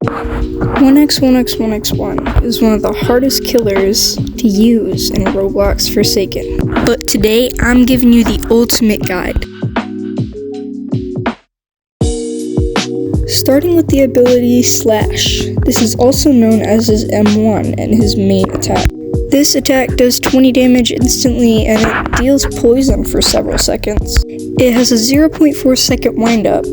1x1x1x1 is one of the hardest killers to use in Roblox Forsaken. But today, I'm giving you the ultimate guide. Starting with the ability Slash. This is also known as his M1 and his main attack. This attack does 20 damage instantly and it deals poison for several seconds. It has a 0.4 second windup,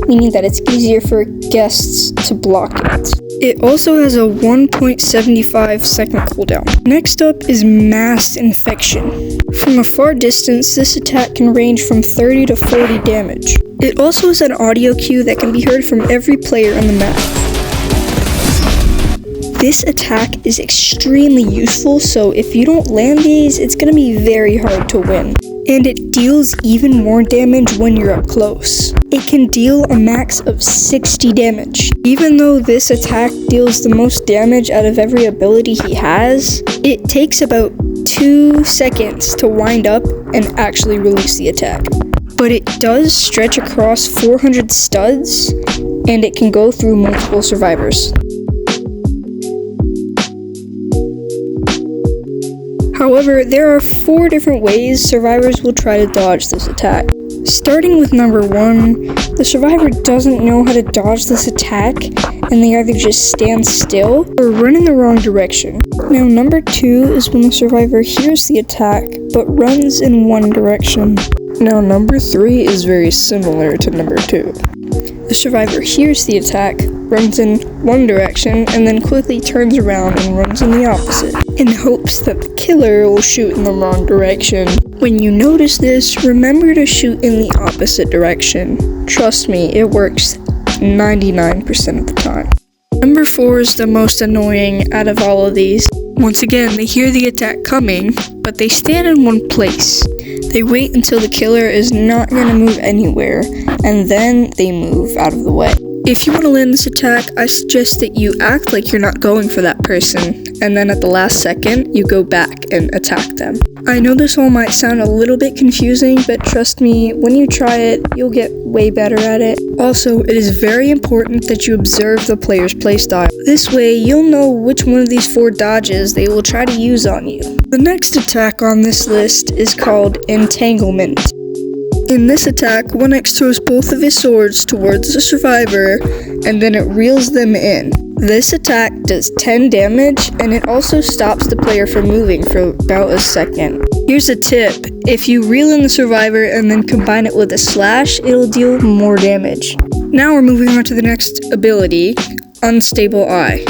meaning that it's easier for guests to block it. It also has a 1.75 second cooldown. Next up is Mass Infection. From a far distance, this attack can range from 30 to 40 damage. It also has an audio cue that can be heard from every player on the map. This attack is extremely useful, so if you don't land these, it's going to be very hard to win. And it deals even more damage when you're up close. It can deal a max of 60 damage. Even though this attack deals the most damage out of every ability he has, it takes about 2 seconds to wind up and actually release the attack. But it does stretch across 400 studs, and it can go through multiple survivors. However, there are 4 different ways survivors will try to dodge this attack. Starting with number 1, the survivor doesn't know how to dodge this attack, and they either just stand still or run in the wrong direction. Now, number 2 is when the survivor hears the attack, but runs in one direction. Now, number 3 is very similar to number 2. The survivor hears the attack, runs in one direction, and then quickly turns around and runs in the opposite, in hopes that the killer will shoot in the wrong direction. When you notice this, remember to shoot in the opposite direction. Trust me, it works 99% of the time. Number 4 is the most annoying out of all of these. Once again, they hear the attack coming, but they stand in one place. They wait until the killer is not going to move anywhere, and then they move out of the way. If you want to land this attack, I suggest that you act like you're not going for that person, and then at the last second, you go back and attack them. I know this all might sound a little bit confusing, but trust me, when you try it, you'll get way better at it. Also, it is very important that you observe the player's playstyle. This way, you'll know which one of these 4 dodges they will try to use on you. The next attack on this list is called Entanglement. In this attack, 1x throws both of his swords towards the survivor, and then it reels them in. This attack does 10 damage, and it also stops the player from moving for about a second. Here's a tip: if you reel in the survivor and then combine it with a slash, it'll deal more damage. Now we're moving on to the next ability, Unstable Eye.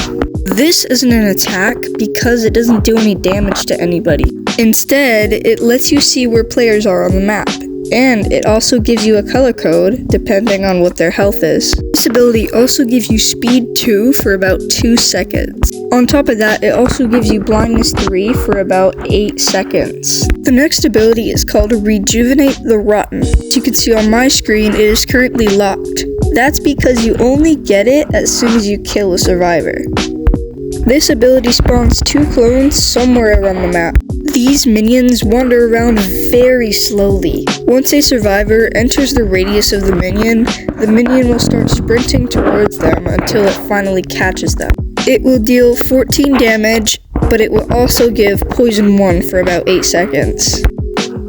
This isn't an attack because it doesn't do any damage to anybody. Instead, it lets you see where players are on the map. And it also gives you a color code, depending on what their health is. This ability also gives you speed 2 for about 2 seconds. On top of that, it also gives you blindness 3 for about 8 seconds. The next ability is called Rejuvenate the Rotten. As you can see on my screen, it is currently locked. That's because you only get it as soon as you kill a survivor. This ability spawns 2 clones somewhere around the map. These minions wander around very slowly. Once a survivor enters the radius of the minion will start sprinting towards them until it finally catches them. It will deal 14 damage, but it will also give poison 1 for about 8 seconds.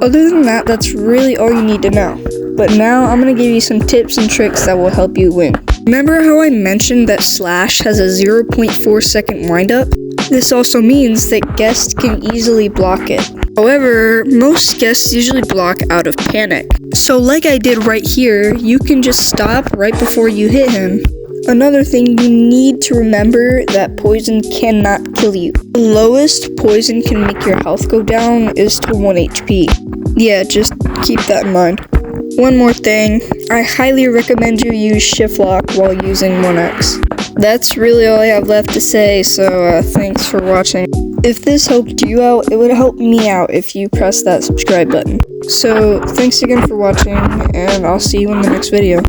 Other than that, that's really all you need to know. But now I'm going to give you some tips and tricks that will help you win. Remember how I mentioned that Slash has a 0.4 second windup? This also means that guests can easily block it. However, most guests usually block out of panic. So like I did right here, you can just stop right before you hit him. Another thing, you need to remember that poison cannot kill you. The lowest poison can make your health go down is to 1 HP. Yeah, just keep that in mind. One more thing, I highly recommend you use shift lock while using 1x. That's really all I have left to say, so thanks for watching. If this helped you out, it would help me out if you press that subscribe button. So thanks again for watching, and I'll see you in the next video.